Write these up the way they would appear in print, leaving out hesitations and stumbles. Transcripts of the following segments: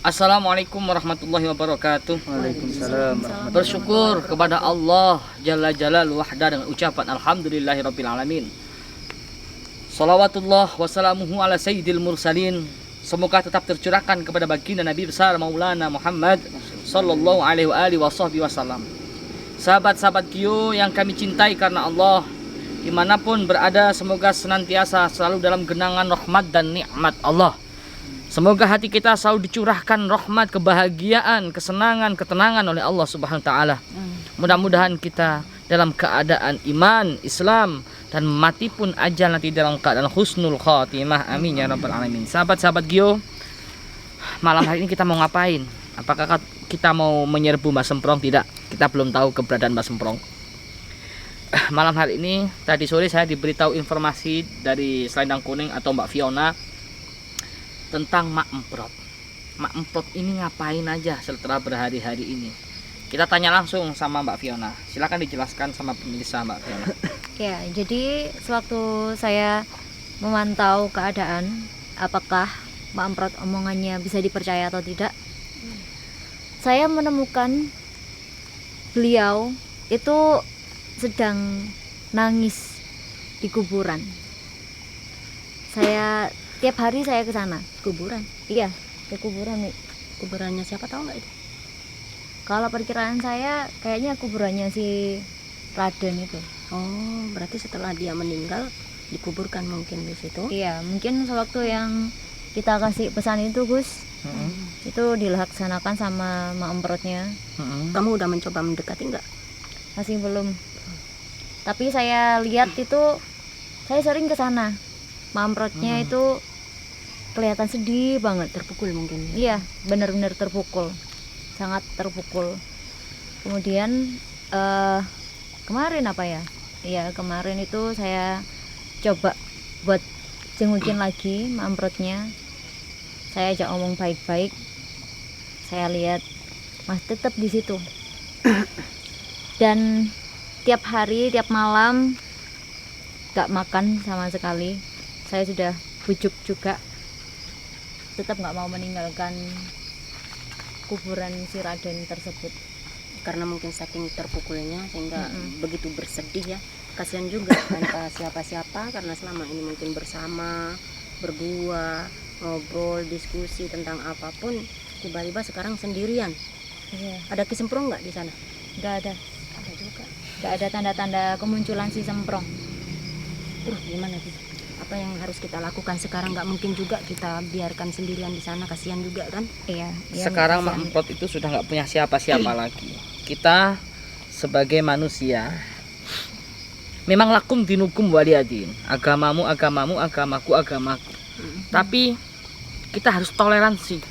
Assalamualaikum warahmatullahi wabarakatuh. Waalaikumsalam. Bersyukur kepada Allah Jalla Jalaluhu wahda dengan ucapan alhamdulillahirabbil alamin. Shalawatullah wassalamuhu ala sayyidil mursalin. Semoga tetap tercurahkan kepada baginda Nabi besar Maulana Muhammad sallallahu alaihi wasallam. Sahabat-sahabat Kyo yang kami cintai karena Allah, dimanapun berada, semoga senantiasa selalu dalam genangan rahmat dan nikmat Allah. Semoga hati kita selalu dicurahkan rahmat, kebahagiaan, kesenangan, ketenangan oleh Allah Subhanahu wa taala. Mudah-mudahan kita dalam keadaan iman, Islam, dan mati pun ajal nanti dalam keadaan husnul khatimah. Amin ya rabbal alamin. Sahabat-sahabat Gio, malam hari ini kita mau ngapain? Apakah kita mau menyerbu Mbak Semprong? Tidak, kita belum tahu keberadaan Mbak Semprong. Malam hari ini, tadi sore saya diberitahu informasi dari Selendang Kuning atau Mbak Fiona tentang Mak Emprot. Mak Emprot ini ngapain aja setelah berhari-hari ini? Kita tanya langsung sama Mbak Fiona. Silakan dijelaskan sama pemirsa Mbak Fiona. Ya, jadi sewaktu saya memantau keadaan apakah Mak Emprot omongannya bisa dipercaya atau tidak, saya menemukan beliau itu sedang nangis di kuburan. Saya tiap hari saya ke sana. Kuburan. Iya, ke kuburan nih. Kuburannya siapa tahu nggak itu? Kalau perkiraan saya kayaknya kuburannya si Raden itu. Oh, berarti setelah dia meninggal dikuburkan mungkin di situ. Iya, mungkin sewaktu yang kita kasih pesan itu, Gus, itu dilaksanakan sama Mak Emprotnya. Kamu udah mencoba mendekati nggak? Masih belum. Tapi saya lihat itu, saya sering ke sana. Mak Emprotnya itu kelihatan sedih banget. Terpukul mungkin. Iya, benar-benar terpukul, sangat terpukul. Kemudian kemarin apa ya? Iya, kemarin itu saya coba buat jengukin lagi Mak Emprotnya. Saya ajak ngomong baik-baik. Saya lihat masih tetap di situ. Dan tiap hari, tiap malam gak makan sama sekali. Saya sudah bujuk juga, tetap nggak mau meninggalkan kuburan si Raden tersebut. Karena mungkin saking terpukulnya sehingga begitu bersedih ya. Kasihan juga tanpa siapa-siapa, karena selama ini mungkin bersama, berdua, ngobrol, diskusi tentang apapun, tiba-tiba sekarang sendirian. Iya. Ada Kisemprong nggak di sana? Nggak ada. Ada juga. Nggak ada tanda-tanda kemunculan si Semprong. Gimana gitu? Apa yang harus kita lakukan sekarang? Nggak mungkin juga kita biarkan sendirian di sana, kasihan juga kan? Iya. Sekarang Mak Emprot itu sudah nggak punya siapa-siapa lagi. Kita sebagai manusia, memang lakum dinukum waliyadin. Agamamu agamamu, agamaku agamaku. Tapi kita harus toleransi.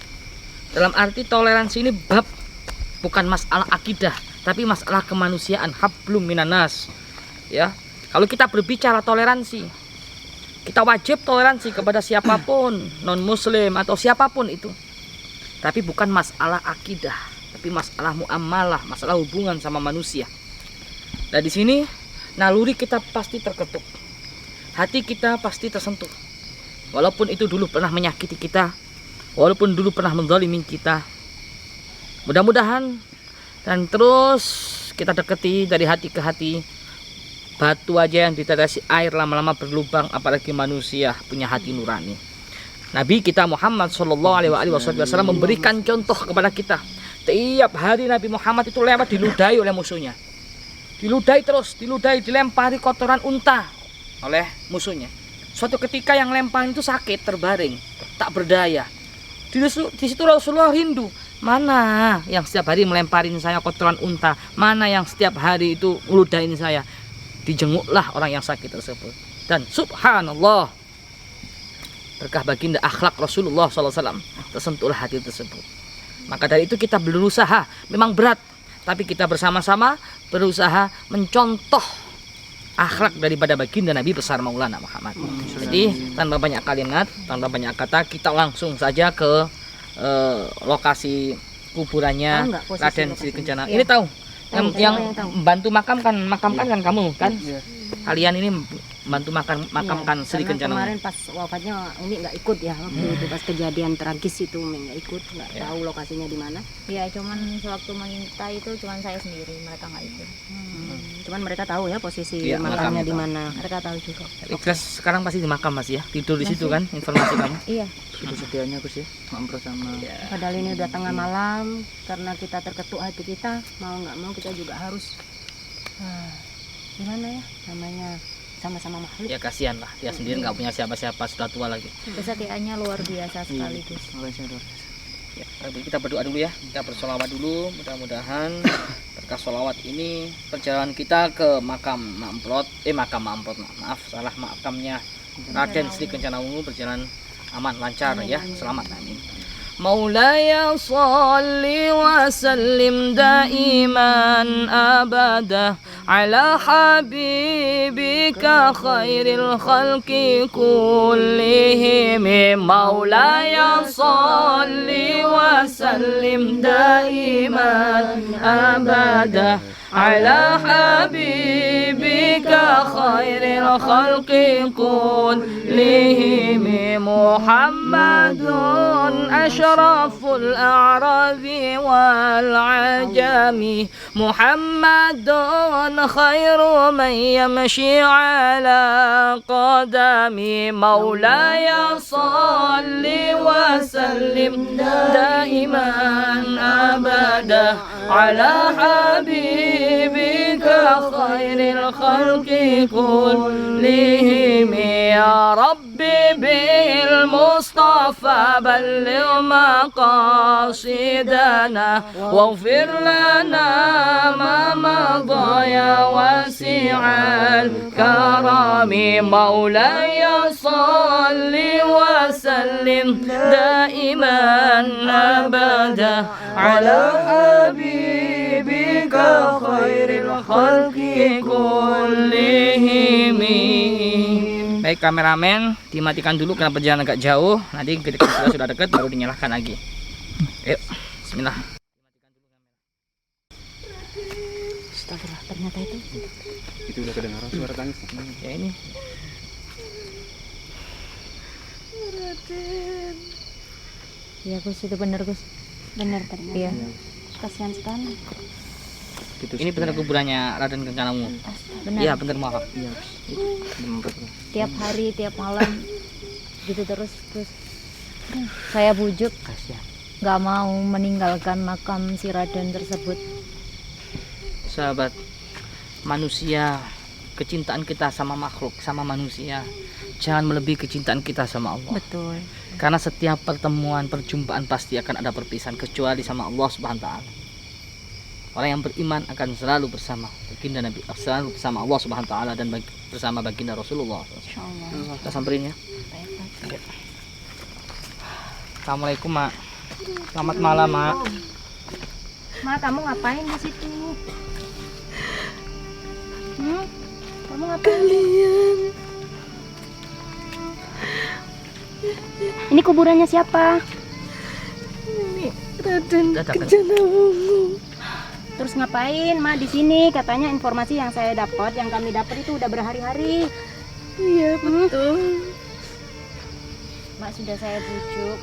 Dalam arti toleransi ini bab bukan masalah akidah, tapi masalah kemanusiaan. Hablum minanas. Ya, kalau kita berbicara toleransi, kita wajib toleransi kepada siapapun, non muslim atau siapapun itu. Tapi bukan masalah akidah, tapi masalah muamalah, masalah hubungan sama manusia. Nah, di sini naluri kita pasti terketuk. Hati kita pasti tersentuh. Walaupun itu dulu pernah menyakiti kita, walaupun dulu pernah menzalimi kita. Mudah-mudahan dan terus kita deketi dari hati ke hati. Batu aja yang ditetesi air lama-lama berlubang, apalagi manusia punya hati nurani. Nabi kita Muhammad sallallahu alaihi wasallam memberikan contoh kepada kita. Tiap hari Nabi Muhammad itu lewat diludahi oleh musuhnya. Diludahi terus, diludahi, dilempari kotoran unta oleh musuhnya. Suatu ketika yang lemparin itu sakit, terbaring, tak berdaya. Di situ Rasulullah rindu. Mana yang setiap hari melemparin saya kotoran unta? Mana yang setiap hari itu ngeludahin saya? Dijenguklah orang yang sakit tersebut. Dan subhanallah, berkah baginda akhlak Rasulullah SAW, tersentuhlah hati tersebut. Maka dari itu kita berusaha, memang berat, tapi kita bersama-sama berusaha mencontoh akhlak daripada baginda Nabi besar Maulana Muhammad. Jadi tanpa banyak kalimat, tanpa banyak kata, kita langsung saja ke lokasi kuburannya Raden Sri Kencana. Ini tahu yang bantu makamkan kan kamu kan? Kalian ini bantu makamkan Sri karena Kencana kemarin pas wafatnya Umi nggak ikut ya waktu itu pas kejadian tragis itu Umi nggak ikut, nggak Ya. tahu lokasinya di mana. Ya cuman sewaktu mengintai itu cuman saya sendiri, mereka nggak ikut. Cuman mereka tahu ya posisi Iya, makamnya makam di itu. mana. Mereka tahu juga. Ikhlas sekarang pasti di makam Mas ya, tidur di situ kan informasi kamu. Iya. Itu sedianya Gus ya, Mak sama Padahal ini udah tengah malam, karena kita terketuk hati kita, mau nggak mau kita juga harus gimana ya namanya, sama-sama makhluk. Ya kasihan lah, dia sendiri nggak punya siapa-siapa, sudah tua lagi. Kesetiaannya luar biasa sekali Gus. Ya, tapi kita berdoa dulu ya, kita bersolawat dulu, mudah-mudahan berkah solawat ini perjalanan kita ke makam makamnya Raden Sri Kencana Wungu berjalan aman, lancar ya, selamat, amin. Maulaya salli wa sallim daiman abada ala habibika khairil khalqi kullihim. Maulaya salli wa sallim daiman abada ala habibika khairil khalqi kullihim. Muhammadun ashraful a'rabi wal ajami. Muhammadun khairu man yamshi ala qadami. Maulaya salli wa sallim daiman abada ala habibika khairil khalqi kullihim. Ya Rabbi bil Mustafa balligh maqasidana waghfir lana ma madha ya wasi'al karami. Maulaya salli wa sallim daiman abada ala habibika khairil khalqi kullihim. Baik kameramen, dimatikan dulu karena perjalanan agak jauh. Nanti ketika sudah dekat baru dinyalakan lagi. Yuk, bismillah. Astagfirullah, ternyata itu. itu udah kedengaran suara tangis. Ya ini. Iya Gus, itu benar Gus. Benar ternyata. Iya. Kasihan sekali. Itu Ini benar kuburannya Raden Kencana Wungu. Benar. Iya, benar maaf. Iya. Tiap hari, tiap malam gitu terus Gus. Saya bujuk Kasihan. nggak mau meninggalkan makam si Raden tersebut. Sahabat, manusia, kecintaan kita sama makhluk, sama manusia, jangan melebihi kecintaan kita sama Allah. Betul. Karena setiap pertemuan, perjumpaan pasti akan ada perpisahan kecuali sama Allah Subhanahu wa taala. Orang yang beriman akan selalu bersama baginda Nabi, selalu bersama Allah Subhanahu wa taala dan bersama baginda Rasulullah. Insyaallah. Kita samperin ya. Assalamualaikum, Mak. Selamat malam, Mak. Ma, kamu ngapain di situ? Kamu ngapain? Ini kuburannya siapa? Kencana Wungu. Terus ngapain, Ma, di sini? Katanya informasi yang saya dapat, yang kami dapat itu udah berhari-hari. Iya betul. Mak sudah saya bujuk.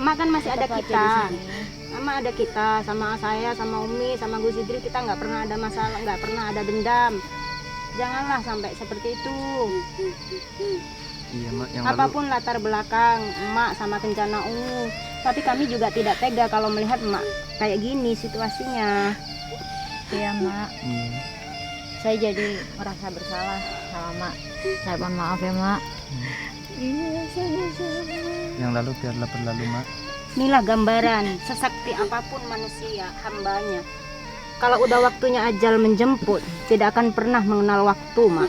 Ma kan masih ada tetap kita. di sini. Mama ada kita, sama saya, sama Umi, sama Gus Idri, kita nggak pernah ada masalah, nggak pernah ada dendam. Janganlah sampai seperti itu. Iya Mak, yang Apapun latar belakang emak sama Kencana Ungu, tapi kami juga tidak tega kalau melihat emak kayak gini situasinya. Iya Mak, lalu. saya jadi merasa bersalah sama Mak. Saya mohon maaf ya Mak. Iya sama-sama. Yang lalu biarlah berlalu Mak. Inilah gambaran sesakti apapun manusia hambanya. Kalau udah waktunya ajal menjemput, tidak akan pernah mengenal waktu, Mak.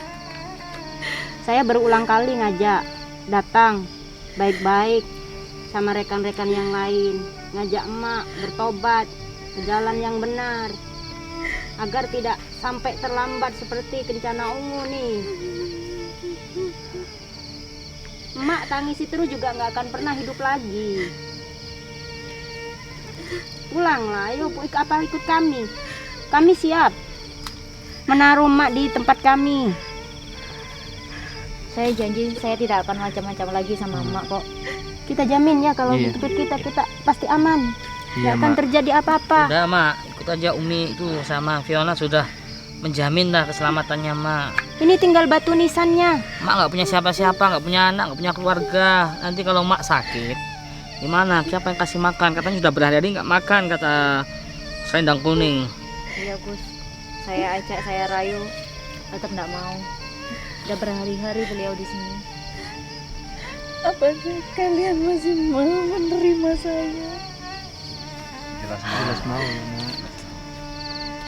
Saya berulang kali ngajak datang baik-baik sama rekan-rekan yang lain, ngajak emak bertobat ke jalan yang benar agar tidak sampai terlambat seperti Kencana Ungu nih. Emak tangisi terus juga nggak akan pernah hidup lagi. Pulanglah, ayo apa ikut kami. Kami siap menaruh emak di tempat kami. Saya janji saya tidak akan macam-macam lagi sama emak kok. Kita jamin ya kalau Iya. ikut kita pasti aman. Iya Nggak akan mak. terjadi apa-apa. Udah mak, ikut aja Umi itu sama Fiona sudah menjamin dah keselamatannya mak. Ini tinggal batu nisannya. Mak nggak punya siapa-siapa, nggak punya anak, nggak punya keluarga. Nanti kalau mak sakit, gimana? Siapa yang kasih makan? Katanya sudah berhari-hari nggak makan kata selendang kuning. Iya Gus, saya ajak, saya rayu, tetap nggak mau. Udah berhari-hari beliau di sini. Apakah kalian masih mau menerima saya? Jelas mau mak.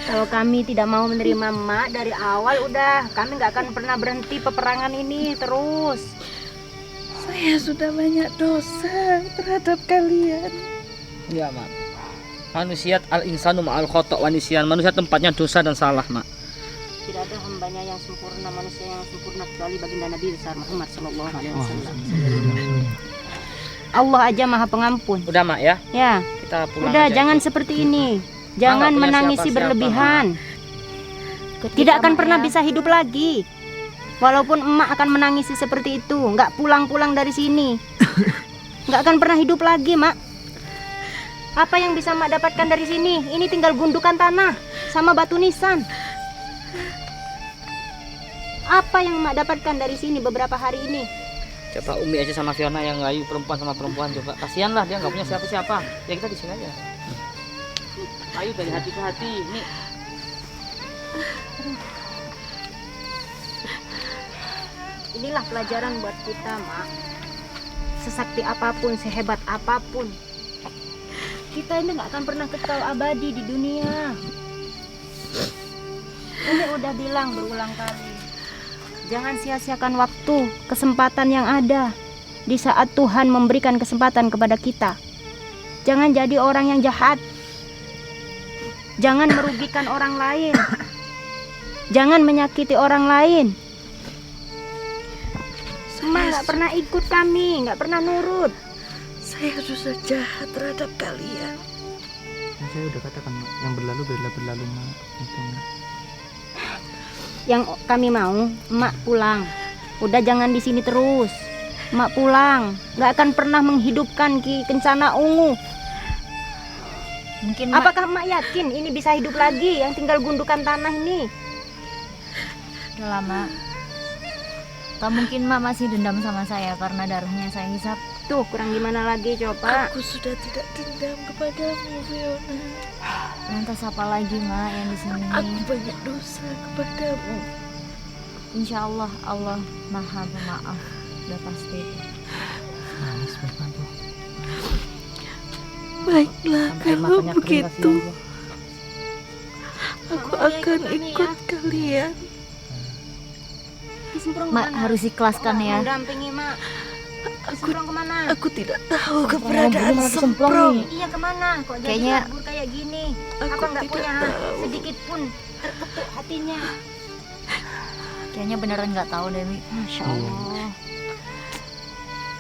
Kalau kami tidak mau menerima emak dari awal udah, kami nggak akan pernah berhenti peperangan ini terus. Saya sudah banyak dosa terhadap kalian. Iya mak. Manusia al insanu ma'al khotok wanisian. Manusia tempatnya dosa dan salah mak. Tidak ada hambanya yang sempurna, manusia yang sempurna kecuali baginda Nabi besar Muhammad Sallallahu Alaihi Wasallam. Allah aja maha pengampun. Udah mak ya, Ya, kita pulang. udah aja jangan ikut. seperti ini. Jangan nggak punya menangisi siapa-siapa, berlebihan. Ikut Tidak kita, akan Mak, pernah ya. bisa hidup lagi. Walaupun emak akan menangisi seperti itu, nggak pulang-pulang dari sini, nggak akan pernah hidup lagi, mak. Apa yang bisa mak dapatkan dari sini? Ini tinggal gundukan tanah sama batu nisan. Apa yang mak dapatkan dari sini beberapa hari ini? Coba Umi aja sama Fiona yang ngayu perempuan sama perempuan coba. Kasihan lah dia nggak punya siapa-siapa. Ya kita di sini aja. Ayo dari hati ke hati. Nih. Inilah pelajaran buat kita, mak. Sesakti apapun, sehebat apapun, kita ini nggak akan pernah kekal abadi di dunia. Ini udah bilang berulang kali. Jangan sia-siakan waktu, kesempatan yang ada di saat Tuhan memberikan kesempatan kepada kita. Jangan jadi orang yang jahat. Jangan merugikan orang lain. Jangan menyakiti orang lain. Emak nggak pernah ikut kami, nggak pernah nurut. Saya sudah jahat terhadap kalian. Kan saya udah katakan mak, yang berlalu biarlah berlalu mak. Itu mak. Yang kami mau, emak pulang. Udah jangan di sini terus. Emak pulang, nggak akan pernah menghidupkan Ki Kencana Ungu. Mungkin Mak, Apakah emak yakin ini bisa hidup lagi? Yang tinggal gundukan tanah ini. udah lama. Tak mungkin Mak masih dendam sama saya karena darahnya saya hisap. Tuh kurang gimana lagi coba. Aku sudah tidak dendam kepadamu, Fiona. Lantas apa lagi Mak yang di sini? Aku banyak dosa kepadamu. Insya Allah Allah Maha Pemaaf. Udah pasti. Nangis bapak tuh. Baiklah, Sampai kalau matanya kering, begitu kasihan dia. aku akan ikut kalian. Disemprong Mak kemana? harus ikhlaskan ya. Mendampingi mak. Disemprong kemana? Aku tidak tahu Rambutnya keberadaan malah disemprong semprong. nih. Iya kemana? Kok jadi Kayaknya- kabur kayak gini? Aku Apa nggak tidak punya tahu. sedikit pun terketuk hatinya? Kayaknya beneran nggak tahu Dewi. Masya Allah.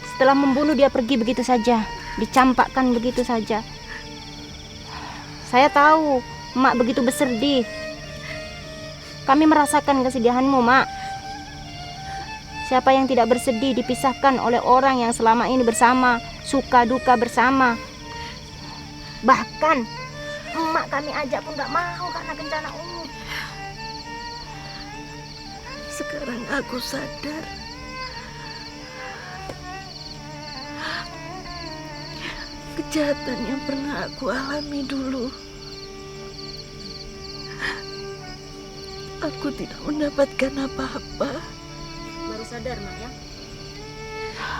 Setelah membunuh dia pergi begitu saja, dicampakkan begitu saja. Saya tahu mak begitu bersedih. Kami merasakan kesedihanmu, mak. Siapa yang tidak bersedih dipisahkan oleh orang yang selama ini bersama, suka duka bersama. Bahkan emak kami ajak pun gak mau karena Kencana Ungu. Sekarang aku sadar. Kejahatan yang pernah aku alami dulu. Aku tidak mendapatkan apa-apa. Baru sadar, mak ya.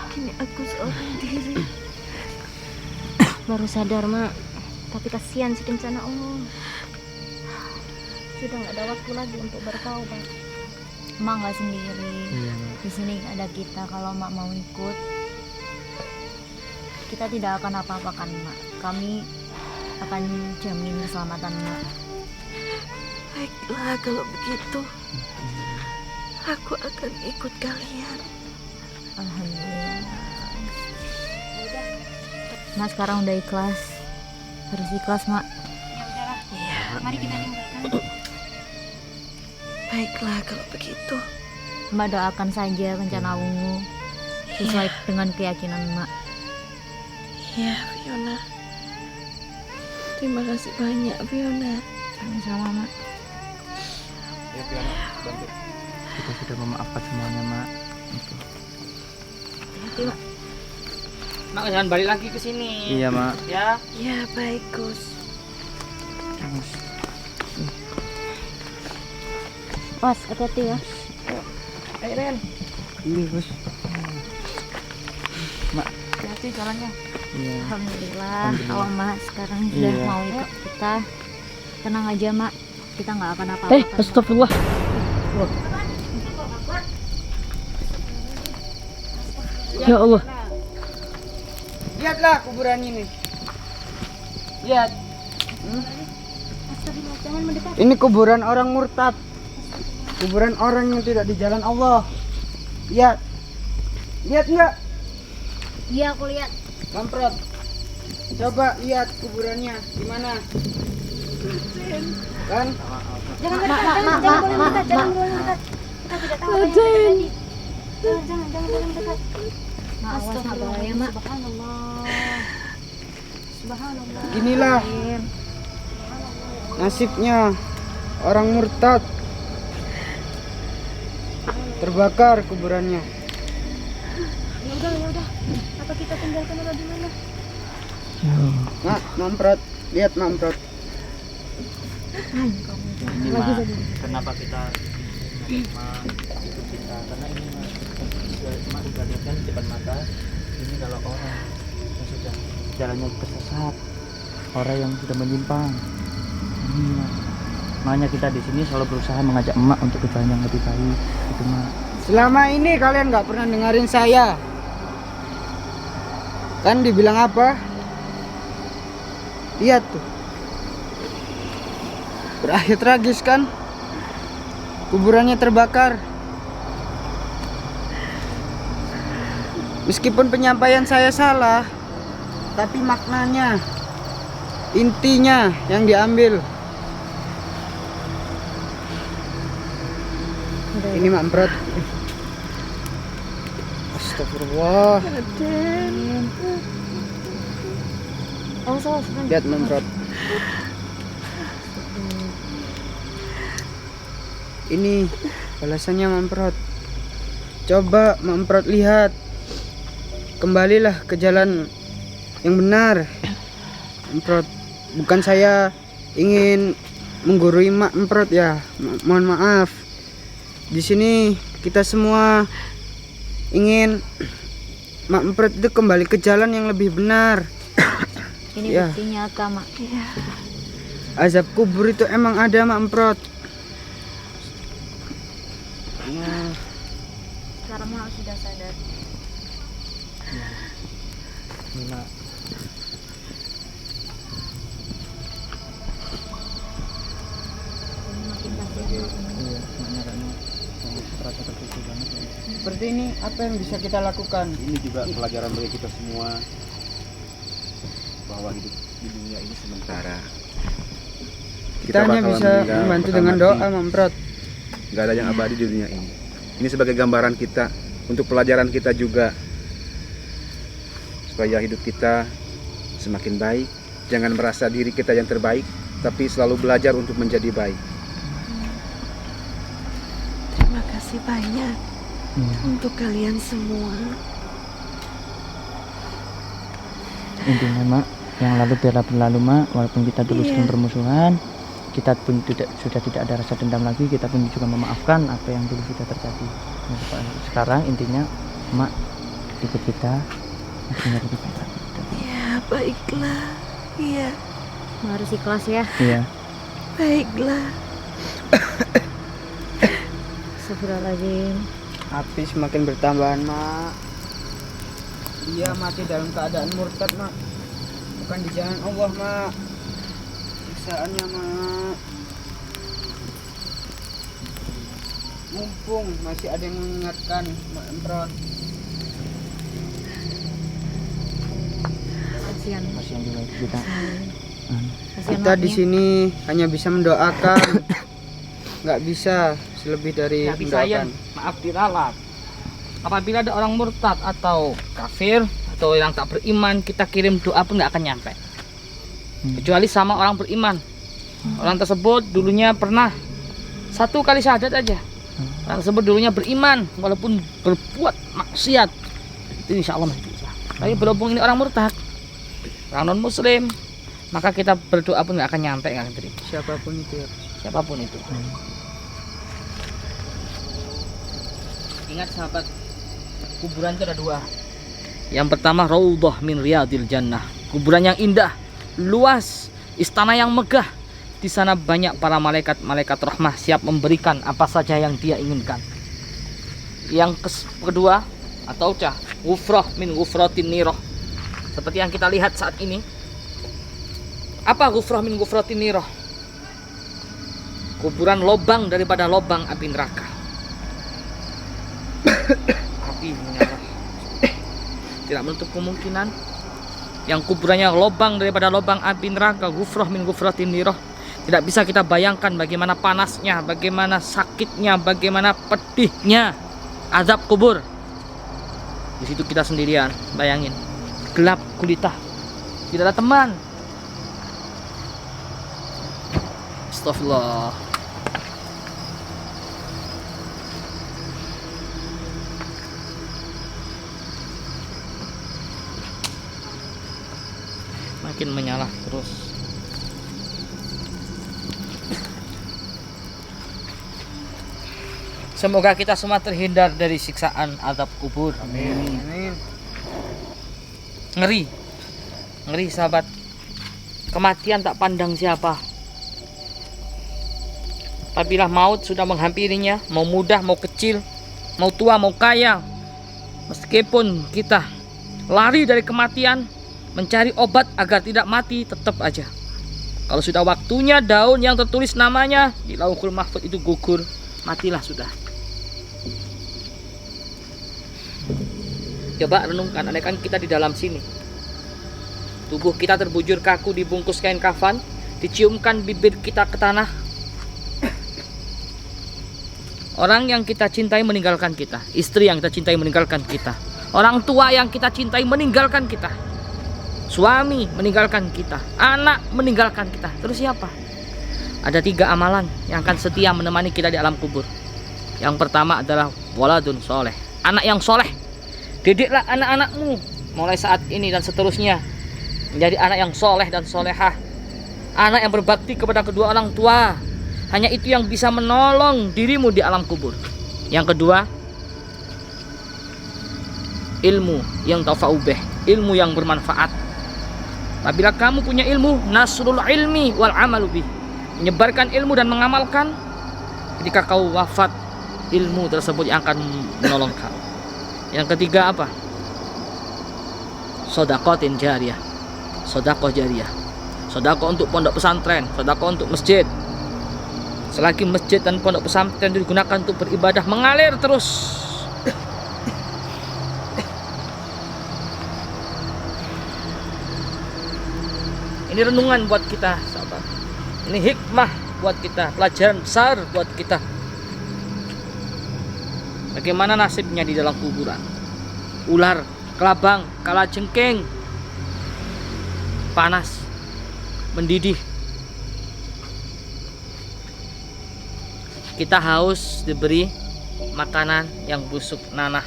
Kini aku seorang diri. Baru sadar, mak. Tapi kasihan si Kencana Ungu. Sudah nggak ada waktu lagi untuk bertaubat. Mak nggak sendiri. Iya mak. Di sini ada kita. Kalau Mak mau ikut, kita tidak akan apa-apakan Mak. Kami akan jamin keselamatan Mak. Baiklah kalau begitu. Aku akan ikut kalian. Alhamdulillah. Mak sekarang udah ikhlas. Harus ikhlas Mak. Ya udahlah. Mari kita tinggalkan. Baiklah kalau begitu. Mbak doakan saja rencana Wungu sesuai dengan keyakinan Mak. Ya, Fiona. Terima kasih banyak, Fiona. Sama-sama Mak. Ya Fiona, bantu. Kita sudah memaafkan semuanya mak. Hati Mak. Mak jangan balik lagi ke sini. Iya mak. Ya. Ya, baik, Gus. Pas, hati-hati ya. Ayo Ren. Ini Gus. Mak. Hati-hati jalannya. Iya. Alhamdulillah, Alhamdulillah. kalau Mak sekarang sudah Iya. mau ikut kita, tenang aja Mak, kita nggak akan apa-apa. Astagfirullah. Ya Allah. Lihatlah kuburan ini. Lihat. Ini kuburan orang murtad. Kuburan orang yang tidak di jalan Allah. Lihat. Lihat enggak? Iya, aku lihat. Kamprot. Coba lihat kuburannya gimana? Kan? Jangan mendekat, jangan boleh mendekat. Kita tidak tahu apa yang terjadi. Jangan mendekat. Mak, awas Mak, bahaya Mak. Subhanallah. Inilah nasibnya orang murtad. Terbakar kuburannya. Ya udah. Apa kita tinggalkan apa gimana? Mak, mamprot. Lihat mamprot. Ini mak, kenapa kita ikut kita? Karena ini mak sudah lihat kan di depan mata. Ini kalau orang yang sudah jalannya tersesat, orang yang sudah menyimpang. Ini mak. Makanya kita di sini selalu berusaha mengajak emak untuk ke jalan yang lebih baik. Itu mak. Selama ini kalian nggak pernah dengerin saya. Kan dibilang apa? Lihat tuh. Berakhir tragis kan? Kuburannya terbakar. Meskipun penyampaian saya salah, tapi maknanya, intinya yang diambil. Ini mamprot. Astagfirullah. Lihat mamprot. Ini balasannya mamprot. Coba mamprot lihat. Kembalilah ke jalan yang benar. Mamprot. Bukan saya ingin menggurui mamprot ya. Mohon maaf. Di sini kita semua ingin mamprot itu kembali ke jalan yang lebih benar. Ini Ya. buktinya Kak Mak. Azab kubur itu emang ada mamprot. Nah, Sekarang Mak sudah sadar. Ini mak. Iya, maknya karena terasa terpukul banget ya. seperti ini apa yang bisa kita lakukan? Ini juga pelajaran bagi kita semua bahwa hidup di dunia ini sementara. Kita hanya bakalan bisa meninggal, membantu bakal dengan mati. doa mamprot. Gak ada yang abadi di dunia ini. Ini sebagai gambaran kita untuk pelajaran kita juga supaya hidup kita semakin baik. Jangan merasa diri kita yang terbaik, tapi selalu belajar untuk menjadi baik. Terima kasih banyak Iya. untuk kalian semua. Intinya mak, yang lalu biarlah berlalu mak. Walaupun kita dulu Iya. sering bermusuhan, kita pun sudah tidak ada rasa dendam lagi. Kita pun juga memaafkan apa yang dulu sudah terjadi. Nah, sekarang intinya mak ikut kita untuk menjadi lebih baik lagi. Ya, baiklah. Iya, Mak harus ikhlas ya. Iya. baiklah. Astagfirullahaladzim. Api semakin bertambah, Mak. Dia mati dalam keadaan murtad, Mak. Bukan di jalan Allah, Mak. Siksaannya, Mak. Mumpung masih ada yang mengingatkan, Mak Emprot. Kasihan. Masih yang juga kita. Kasihan Kita di Maknya. sini hanya bisa mendoakan, nggak bisa masih lebih dari nggak bisa ya, mendoakan. maaf diralat. Apabila ada orang murtad atau kafir atau yang tak beriman, kita kirim doa pun nggak akan nyampe. Kecuali sama orang beriman. Orang tersebut dulunya pernah 1 kali syahadat aja. Orang tersebut dulunya beriman walaupun berbuat maksiat, itu insya Allah masih bisa. Tapi berhubung ini orang murtad, orang non muslim, maka kita berdoa pun nggak akan nyampe, nggak akan terima. Siapapun itu ya. Siapapun itu. Ingat sahabat, kuburan itu ada 2. Yang pertama raudhah min riyadil jannah, kuburan yang indah, luas, istana yang megah. Di sana banyak para malaikat rahmah siap memberikan apa saja yang dia inginkan. Yang kedua atau ghufrah min ghufratin nirah, seperti yang kita lihat saat ini. Apa ghufrah min ghufratin nirah? Kuburan lobang daripada lobang api neraka. Api menyala. Tidak menutup kemungkinan yang kuburannya lobang daripada lobang api neraka, ghufrah min ghufratin nirah. Tidak bisa kita bayangkan bagaimana panasnya, bagaimana sakitnya, bagaimana pedihnya azab kubur. Di situ kita sendirian, bayangin, gelap gulita, tidak ada teman. Astagfirullah. Makin menyala terus. Semoga kita semua terhindar dari siksaan azab kubur. Amin. Ngeri, ngeri sahabat. Kematian tak pandang siapa. Apabila maut sudah menghampirinya, mau muda, mau kecil, mau tua, mau kaya, meskipun kita lari dari kematian, mencari obat agar tidak mati, tetap aja. Kalau sudah waktunya daun yang tertulis namanya di Lauhul Mahfuz itu gugur, matilah sudah. Coba renungkan, andaikan kita di dalam sini, tubuh kita terbujur kaku, dibungkus kain kafan, diciumkan bibir kita ke tanah, orang yang kita cintai meninggalkan kita, istri yang kita cintai meninggalkan kita, orang tua yang kita cintai meninggalkan kita, suami meninggalkan kita, anak meninggalkan kita. Terus siapa? Ada 3 amalan yang akan setia menemani kita di alam kubur. Yang pertama adalah waladun soleh, anak yang soleh. Didiklah anak-anakmu mulai saat ini dan seterusnya menjadi anak yang soleh dan solehah, anak yang berbakti kepada kedua orang tua. Hanya itu yang bisa menolong dirimu di alam kubur. Yang kedua, ilmu yang tafa'ubeh, ilmu yang bermanfaat. Apabila kamu punya ilmu, nasrul ilmi wal amalu bih, menyebarkan ilmu dan mengamalkan, ketika kau wafat, ilmu tersebut yang akan menolong kau. Yang ketiga apa? Sodakotin jariyah, sodakoh jariyah, sodakoh untuk pondok pesantren, sodakoh untuk masjid. Selagi masjid dan pondok pesantren digunakan untuk beribadah, mengalir terus. Ini renungan buat kita, sahabat. Ini hikmah buat kita, pelajaran besar buat kita. Bagaimana nasibnya di dalam kuburan? Ular, kelabang, kalajengking, panas, mendidih. Kita haus diberi makanan yang busuk nanah.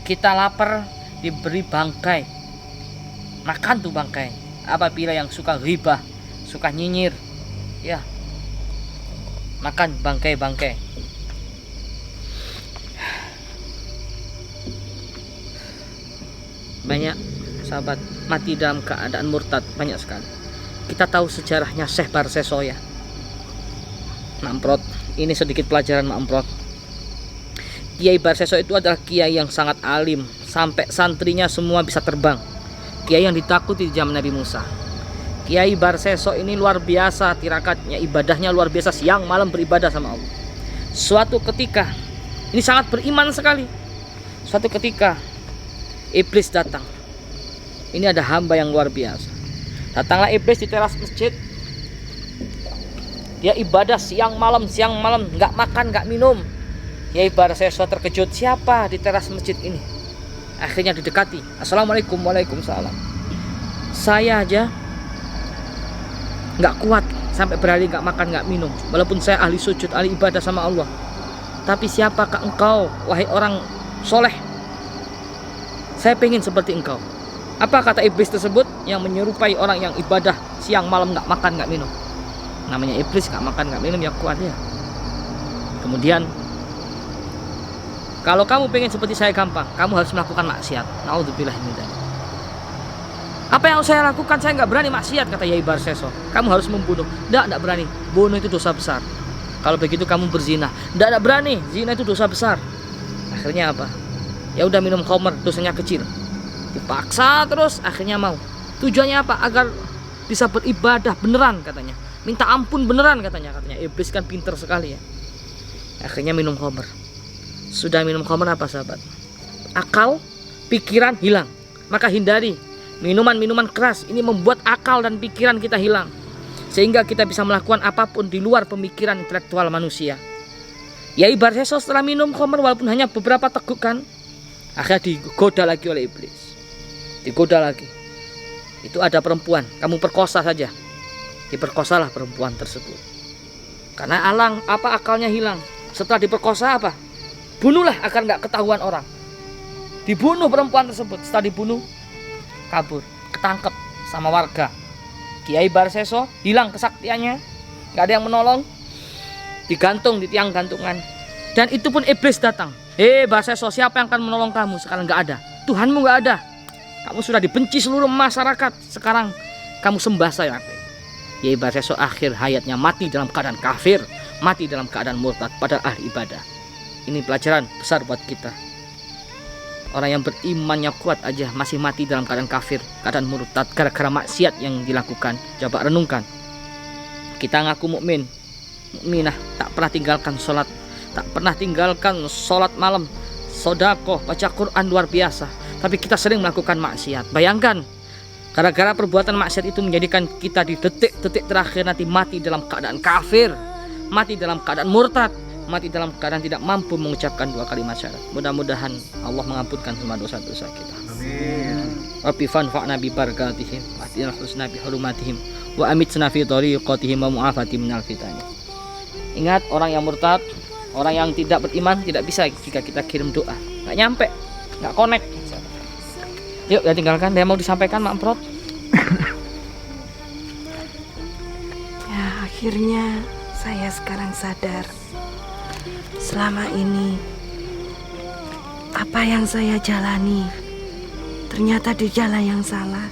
Kita lapar diberi bangkai. Makan tuh bangkai. Apabila yang suka ghibah, suka nyinyir, ya, makan bangkai-bangkai. Banyak sahabat mati dalam keadaan murtad, banyak sekali. Kita tahu sejarahnya Syekh Barsesoya. Mamprot, ini sedikit pelajaran Mamprot. Kiai Barseso itu adalah kiai yang sangat alim, sampai santrinya semua bisa terbang. Kiai yang ditakuti di zaman Nabi Musa. Kiai Barseso ini luar biasa tirakatnya, ibadahnya luar biasa, siang malam beribadah sama Allah. Suatu ketika, ini sangat beriman sekali. Suatu ketika iblis datang. Ini ada hamba yang luar biasa. Datanglah iblis di teras masjid. Dia ibadah siang malam, nggak makan, nggak minum. Yai Barseso terkejut, siapa di teras masjid ini? Akhirnya didekati. Assalamualaikum, waalaikumsalam. Saya aja nggak kuat sampai berhari nggak makan, nggak minum. Walaupun saya ahli sujud, ahli ibadah sama Allah. Tapi siapakah engkau, wahai orang soleh? Saya pengen seperti engkau. Apa kata iblis tersebut yang menyerupai orang yang ibadah siang malam nggak makan, nggak minum? Namanya iblis, nggak makan, nggak minum, ya kuat ya. Kemudian, kalau kamu pengen seperti saya gampang, kamu harus melakukan maksiat. Naudzubillah min dzalik. Apa yang saya lakukan? Saya nggak berani maksiat, kata Yai Barseso. Kamu harus membunuh. Nggak berani. Bunuh itu dosa besar. Kalau begitu kamu berzina. Nggak berani. Zina itu dosa besar. Akhirnya apa? Ya udah minum khamr, dosanya kecil. Dipaksa terus, akhirnya mau. Tujuannya apa? Agar bisa beribadah beneran, katanya. Minta ampun beneran, katanya. Iblis kan pinter sekali ya. Akhirnya minum khamr. Sudah minum khamr apa sahabat? Akal, pikiran hilang. Maka hindari minuman-minuman keras. Ini membuat akal dan pikiran kita hilang, sehingga kita bisa melakukan apapun di luar pemikiran intelektual manusia. Yai Barseso setelah minum khamr walaupun hanya beberapa tegukan, akhirnya digoda lagi oleh iblis. Digoda lagi. Itu ada perempuan, kamu perkosa saja. Diperkosalah perempuan tersebut. Karena akalnya hilang. Setelah diperkosa apa? Bunuhlah agar nggak ketahuan orang. Dibunuh perempuan tersebut. Setelah dibunuh, kabur, ketangkep sama warga. Kiai Barseso hilang kesaktiannya, nggak ada yang menolong, digantung di tiang gantungan. Dan itu pun iblis datang. Barseso, siapa yang akan menolong kamu? Sekarang nggak ada. Tuhanmu nggak ada. Kamu sudah dibenci seluruh masyarakat. Sekarang kamu sembah saya. Yai Barseso akhir hayatnya mati dalam keadaan kafir, mati dalam keadaan murtad pada ahli ibadah. Ini pelajaran besar buat kita. Orang yang berimannya kuat aja masih mati dalam keadaan kafir, keadaan murtad gara-gara maksiat yang dilakukan. Coba renungkan. Kita ngaku mukmin, mukminah, tak pernah tinggalkan sholat, tak pernah tinggalkan sholat malam, sedekah, baca Quran luar biasa. Tapi kita sering melakukan maksiat. Bayangkan, gara-gara perbuatan maksiat itu menjadikan kita di detik-detik terakhir nanti mati dalam keadaan kafir, mati dalam keadaan murtad, mati dalam keadaan tidak mampu mengucapkan dua kalimat syahadat. Mudah-mudahan Allah mengampunkan semua dosa-dosa kita. Amin. Rabbi fanfa'na bi barakatihim wa atina husna bi hurumatihim wa amitna fi tariqatihim wa mu'afati minal fitani. Ingat, orang yang murtad, orang yang tidak beriman tidak bisa jika kita kirim doa. Nggak nyampe, nggak connect. Yuk, ya tinggalkan. Dia mau disampaikan, Mak Emprot. Ya, akhirnya saya sekarang sadar. Selama ini apa yang saya jalani ternyata di jalan yang salah.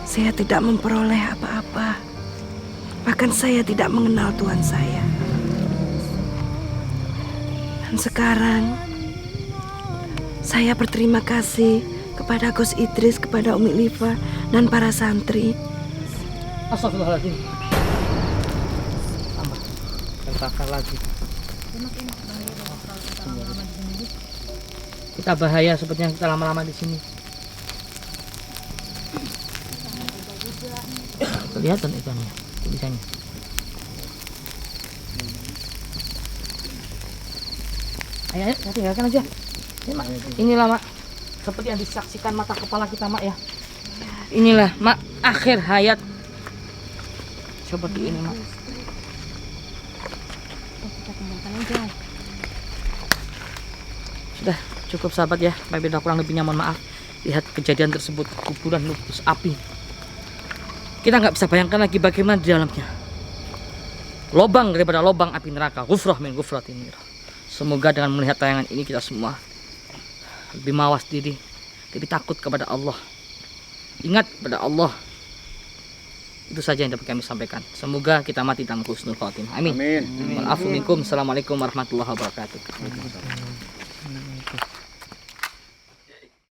Saya tidak memperoleh apa-apa. Bahkan saya tidak mengenal Tuhan saya. Dan sekarang saya berterima kasih kepada Gus Idris, kepada Umi Liva dan para santri. Astagfirullahaladzim. Tambah. Dan bakar lagi. Kita bahaya sepertinya kita lama-lama di sini. Kelihatan ikannya, tulisannya. Ayo, kita tinggalkan aja. Ini, Mak. Inilah, Mak, seperti yang disaksikan mata kepala kita, Mak, ya. Inilah, Mak, akhir hayat seperti ini, Mak. Sudah cukup sahabat ya, apabila kurang lebihnya mohon maaf. Lihat kejadian tersebut, kuburan lupus api. Kita nggak bisa bayangkan lagi bagaimana di dalamnya. Lobang daripada lobang api neraka. Ghufrah min ghufratin nar. Semoga dengan melihat tayangan ini kita semua lebih mawas diri, lebih takut kepada Allah. Ingat pada Allah. Itu saja yang dapat kami sampaikan. Semoga kita mati dalam husnul khatimah. Amin. Amin. Assalamualaikum warahmatullahi wabarakatuh.